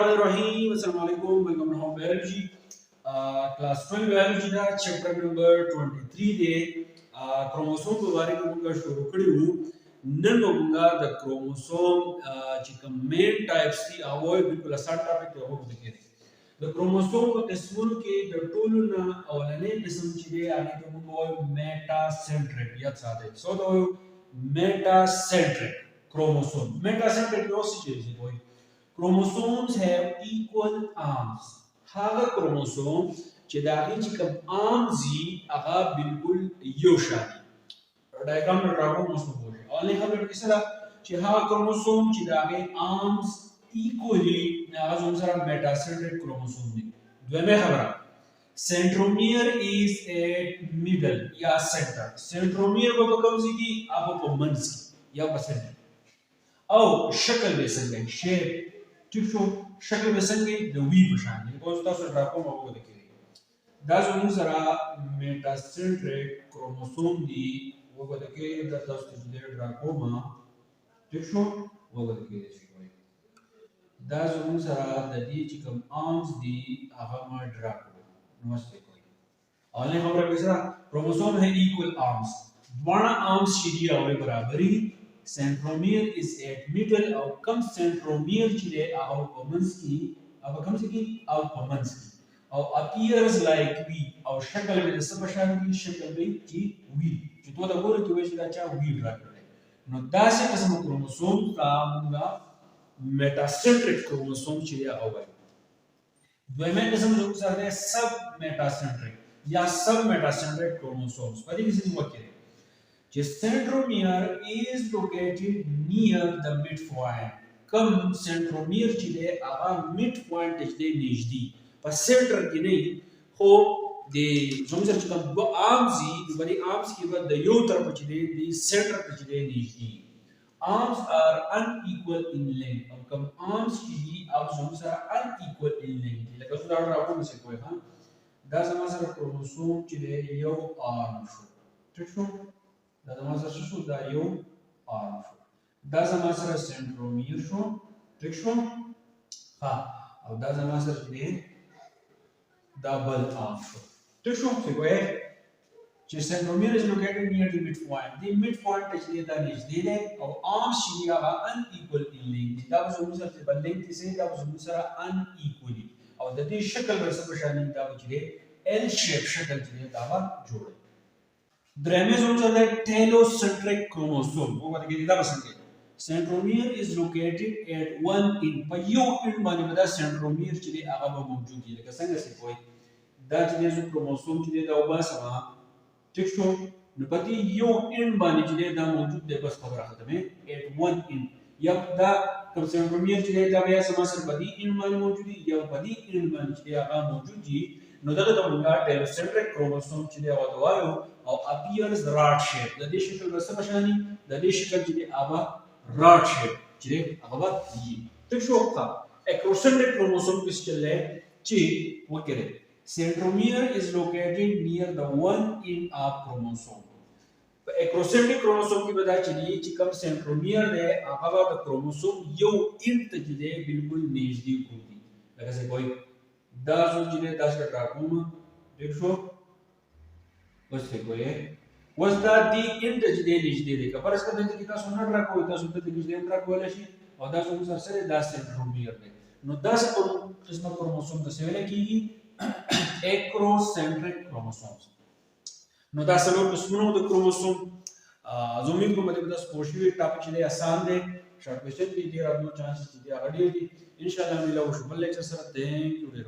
Bismillahirrahmanirrahim. Assalamualaikum. Welcome to Home Biology. Class 12 Biology da chapter number 23 de chromosome په باره کې موږ شروع کړی وو. نن موږ د chromosome چې کوم main types دي هغه بالکل اسانه ټاپک دی هغه وکړو. د chromosome په قسمونو کې د ټولو نه اولنې قسم چې دی هغه ته موږ وایو metacentric یا ساده. څه ته وایو؟ metacentric chromosome. Metacentric یو څه چیز دی. Chromosomes have equal arms. هغه chromosome چې د هغې چې کوم arms دي هغه بالکل یو شان دي. ډایګرام ته راغلو اوس نو پوه شئ. اولنۍ خبره پکې څه ده چې هغه chromosome چې د هغې arms equally هغه زموږ سره metacentric chromosome دی. دویمه خبره centromere is at middle یا center. centromere به په کوم ځای کې هغه په منځ کې یا په سنټر او شکل به څنګه shape ټیک شو شکل به څنګه د وی په شان دی. اوس تاسو ډراکوم وګورئ کې دا زموږ سره metacentric chromosome دی. وګورئ کې دا تاسو ته ډراکوم ټیک شو وګورئ کې دا زموږ سره د دې چې کوم arms دي هغه ما ډرا کړو. نو څه کوي اولنۍ خبره به سره chromosome have equal arms. دواړه arms چې دي هغه برابرۍ. centromere is at middle او کم centromere چې دی هغه په منځ کې هغه کوم څه کې او په منځ کې او appears like we او شکل به د څه په شان دی شکل به چې we چې تو دا ګورئ چې وایي چې دا چا we ډرا کړی. نو داسې قسم کروموسوم ته موږ metacentric chromosome چې دی هغه وایي. دویمه قسم زموږ سره دی sub metacentric یا sub metacentric chromosomes. په دې کې څه وکړي چې centromere is located near the midpoint. کوم centromere چې دی هغه midpoint ته دی نږدې په سنټر کې نه خو د زموږ سره چې کوم دوه arms دي نو په دې arms کې به د یو طرف چې دی د سنټر ته چې دی نږدې. arms are unequal in length او کوم arms چې دي هغه زموږ سره unequal in length لکه څنګه دا راغلی څه کوي ها دا زموږ سره کروموسوم چې دی یو arm شو ټیک شو دا زموږ سره شو دا یو arm شو دا زموږ سره سنټرومیر شو ټیک شو ها او دا زموږ سره چې دی دا بل arm شو ټیک شو څه کوي چې centromere is located near the midpoint. The midpoint ته چې دا نږدې دی او arms چې هغه unequal in length. دا به زموږ سره په length کې دا به زموږ سره unequally او د دې شکل ورسره په شان دا به چې L shape شکل چې دا به جوړي. درېمه زموږ سره telocentric chromosome. وګورئ کې دا به څنګه centromere is located at one end. په یو end باندې دا centromere چې هغه به موجود دی. لکه څنګه چې کوی دا چې د کروموسوم چې دا وباسه ټیک شو نو په دې یو end باندې چې دا موجود دی بس خبره ختمه at one end یا دا کوم سنټرومیر چې دا بیا سم سره په دې end باندې موجود دی یا په دې end باندې چې هغه موجود دی نو دغه د موږ telocentric chromosome چې دا وایو او appears rod shape. د دې شکل رسمه بشاني د دې شکل چې هغه rod shape چې هغه دی ټیک شو ښه acrocentric chromosome کې چې چې وکړي centromere is located near the one end of chromosome. په acrocentric chromosome کې بدا چې کوم centromere دی هغه د chromosome یو end ته چې دی بالکل نږدې کوي. لکه څنګه کوي دا چې دی تاسو راکوم ټیک شو اوس څه کوي اوس دا دی end ته چې دی نږدې دی که فرض کړئ چې تاسو نه راکوئ تاسو ته نږدې راکولای شي او دا څنګه سره دا centromere دی. نو دا څه قسمه chromosome ته ویل کېږي acrocentric chromosomes. نو دا څلور قسمونه د کروموسوم زه امید کوم چې تاسو پوه شئ ټاپک چې آسان دی شارټ کوېسچن کې ډېر ډېر چانس چې دی هغه ډېر دي ان شاء الله مې لا وشو بل لیکچر سره ثانک یو ډېر